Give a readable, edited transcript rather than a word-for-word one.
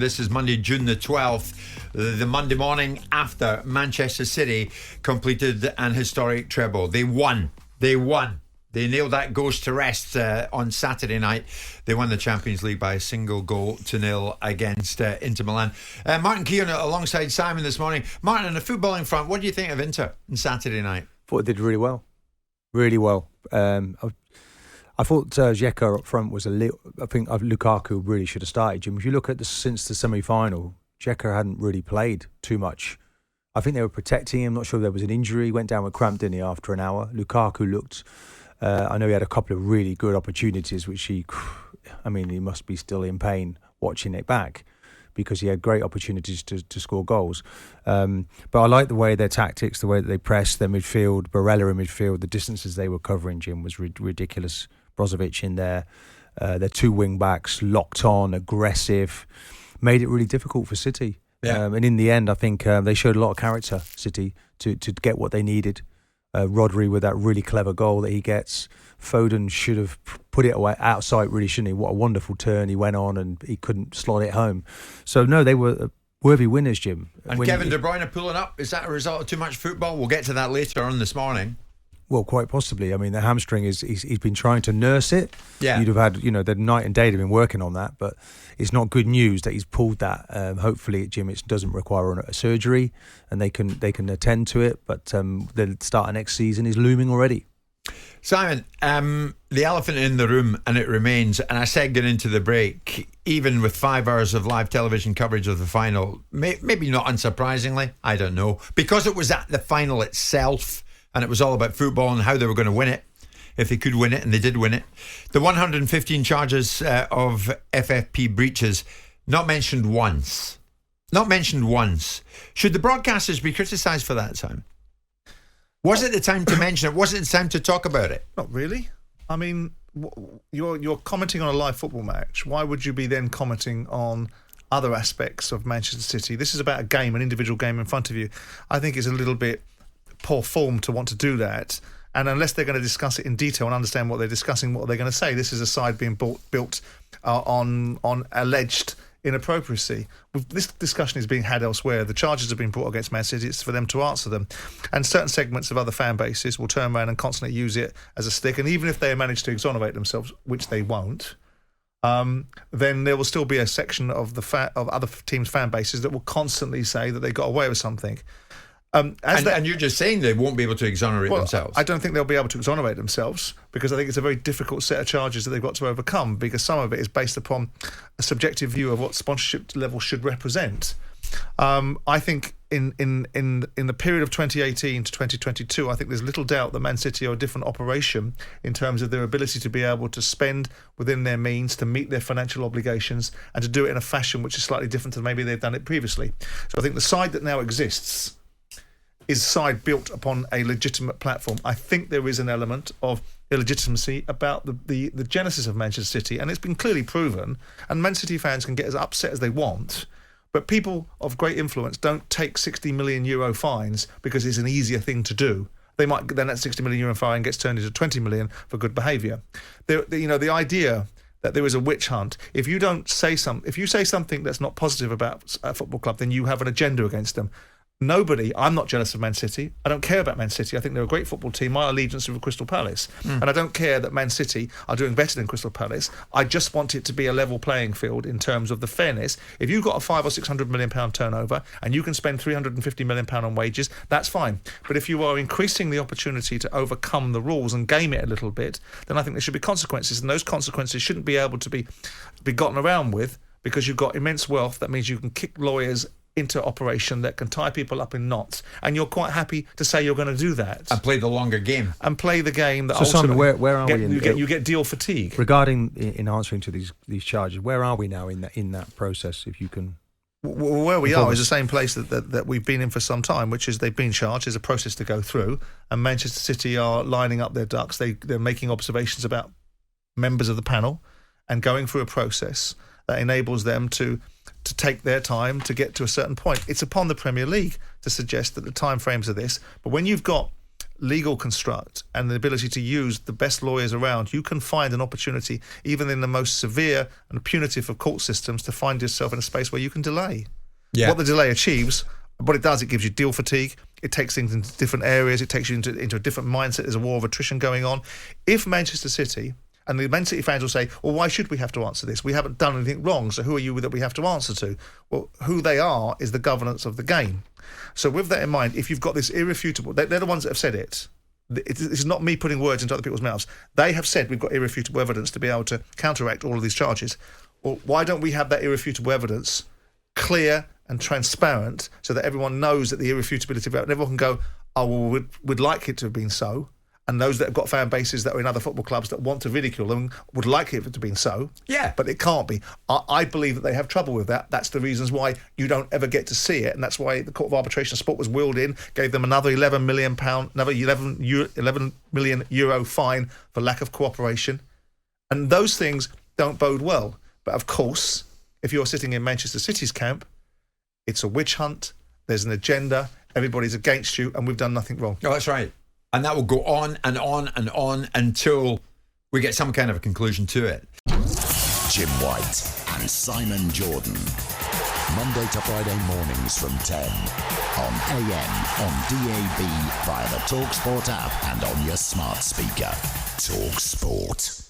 This is Monday, June the 12th, the Monday morning after Manchester City completed an historic treble. They won. They nailed that ghost to rest on Saturday night. They won the Champions League by a single goal to nil against Inter Milan. Martin Keown alongside Simon this morning. Martin, on the footballing front, what do you think of Inter on Saturday night? I thought it did really well. Really well. I thought Xhaka up front was a little... I think Lukaku really should have started, Jim. If you look at since the semi-final, Xhaka hadn't really played too much. I think they were protecting him. Not sure if there was an injury. He went down with cramp, didn't he, after an hour? Lukaku looked... I know he had a couple of really good opportunities, which he must be still in pain watching it back, because he had great opportunities to score goals. But I like the way their tactics, the way that they pressed, their midfield, Barella in midfield, the distances they were covering, Jim, was ridiculous. Brozovic in there, their two wing-backs, locked on, aggressive, made it really difficult for City. Yeah. And in the end, I think they showed a lot of character, City, to get what they needed. Rodri with that really clever goal that he gets. Foden should have put it away outside, really, shouldn't he? What a wonderful turn he went on, and he couldn't slot it home. So, no, they were worthy winners, Jim. And Kevin De Bruyne pulling up, is that a result of too much football? We'll get to that later on this morning. Well, quite possibly. I mean, the hamstring he's been trying to nurse it. Yeah. You'd have had, the night and day they've been working on that, but it's not good news that he's pulled that. Hopefully, Jim, it doesn't require a surgery, and they can attend to it. But the start of next season is looming already. Simon, the elephant in the room, and it remains, and I said going into the break, even with 5 hours of live television coverage of the final, maybe not unsurprisingly, I don't know, because it was at the final itself, and it was all about football and how they were going to win it, if they could win it, and they did win it. The 115 charges of FFP breaches, not mentioned once. Not mentioned once. Should the broadcasters be criticised for that, Simon? Was it the time to mention it? Was it the time to talk about it? Not really. I mean, you're commenting on a live football match. Why would you be then commenting on other aspects of Manchester City? This is about a game, an individual game in front of you. I think it's a little bit poor form to want to do that, and unless they're going to discuss it in detail and understand what they're discussing, what they're going to say. This is a side being built on alleged inappropriacy. This discussion is being had elsewhere. The charges have been brought against Man City. It's for them to answer them, and certain segments of other fan bases will turn around and constantly use it as a stick, and even if they manage to exonerate themselves, which they won't, then there will still be a section of of other teams' fan bases that will constantly say that they got away with something. And you're just saying they won't be able to exonerate themselves. I don't think they'll be able to exonerate themselves, because I think it's a very difficult set of charges that they've got to overcome, because some of it is based upon a subjective view of what sponsorship level should represent. I think in the period of 2018 to 2022, I think there's little doubt that Man City are a different operation in terms of their ability to be able to spend within their means, to meet their financial obligations, and to do it in a fashion which is slightly different than maybe they've done it previously. So I think the side that now exists is a side built upon a legitimate platform. I think there is an element of illegitimacy about the genesis of Manchester City, and it's been clearly proven, and Man City fans can get as upset as they want, but people of great influence don't take €60 million fines because it's an easier thing to do. They might, then that €60 million fine gets turned into 20 million for good behaviour. The idea that there is a witch hunt, if you say something that's not positive about a football club, then you have an agenda against them. I'm not jealous of Man City. I don't care about Man City. I think they're a great football team. My allegiance is with Crystal Palace. And I don't care that Man City are doing better than Crystal Palace. I just want it to be a level playing field in terms of the fairness. If you've got a £500 or £600 million turnover and you can spend £350 million on wages, that's fine. But if you are increasing the opportunity to overcome the rules and game it a little bit, then I think there should be consequences. And those consequences shouldn't be able to be gotten around with, because you've got immense wealth. That means you can kick lawyers into operation that can tie people up in knots, and you're quite happy to say you're going to do that and play the longer game, and play the game that so ultimately Simon, where are we you get deal fatigue regarding in answering to these charges. Where are we now in that process, if you can? Where we are is the same place that we've been in for some time, which is they've been charged. There's a process to go through, and Manchester City are lining up their ducks. They're making observations about members of the panel and going through a process that enables them to take their time to get to a certain point. It's upon the Premier League to suggest that the timeframes of this, but when you've got legal construct and the ability to use the best lawyers around, you can find an opportunity, even in the most severe and punitive of court systems, to find yourself in a space where you can delay. Yeah. What the delay achieves, what it does, it gives you deal fatigue. It takes things into different areas. It takes you into a different mindset. There's a war of attrition going on. If Manchester City, and the Man City fans will say, well, why should we have to answer this? We haven't done anything wrong, so who are you that we have to answer to? Well, who they are is the governance of the game. So with that in mind, if you've got this irrefutable, they're the ones that have said it. It's not me putting words into other people's mouths. They have said we've got irrefutable evidence to be able to counteract all of these charges. Well, why don't we have that irrefutable evidence clear and transparent so that everyone knows that the irrefutability of it, and everyone can go, oh, well, we'd like it to have been so. And those that have got fan bases that are in other football clubs that want to ridicule them would like it to have been so. Yeah. But it can't be. I believe that they have trouble with that. That's the reasons why you don't ever get to see it. And that's why the Court of Arbitration of Sport was wheeled in, gave them another £11 million, another 11 million euro fine for lack of cooperation. And those things don't bode well. But of course, if you're sitting in Manchester City's camp, it's a witch hunt. There's an agenda. Everybody's against you, and we've done nothing wrong. Oh, that's right. And that will go on and on and on until we get some kind of a conclusion to it. Jim White and Simon Jordan. Monday to Friday mornings from 10 on AM, on DAB, via the talkSPORT app and on your smart speaker. talkSPORT.